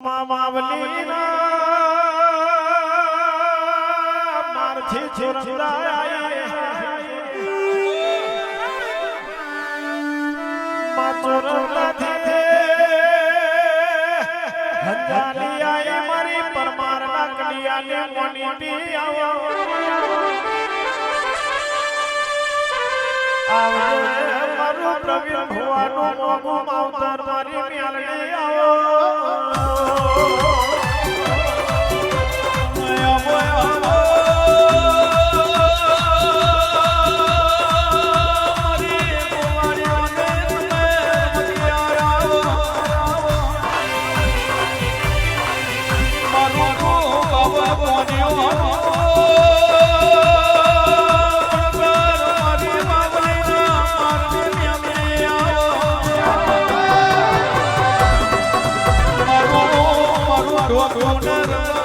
માવલી મારથી છોરંદાય હંજાલી આય મારી પરમારના કલિયાને મોનીટી આવો મારું પ્રવીણ ભવાનું મોગું માવતર મારી મેલડી આવો Rock,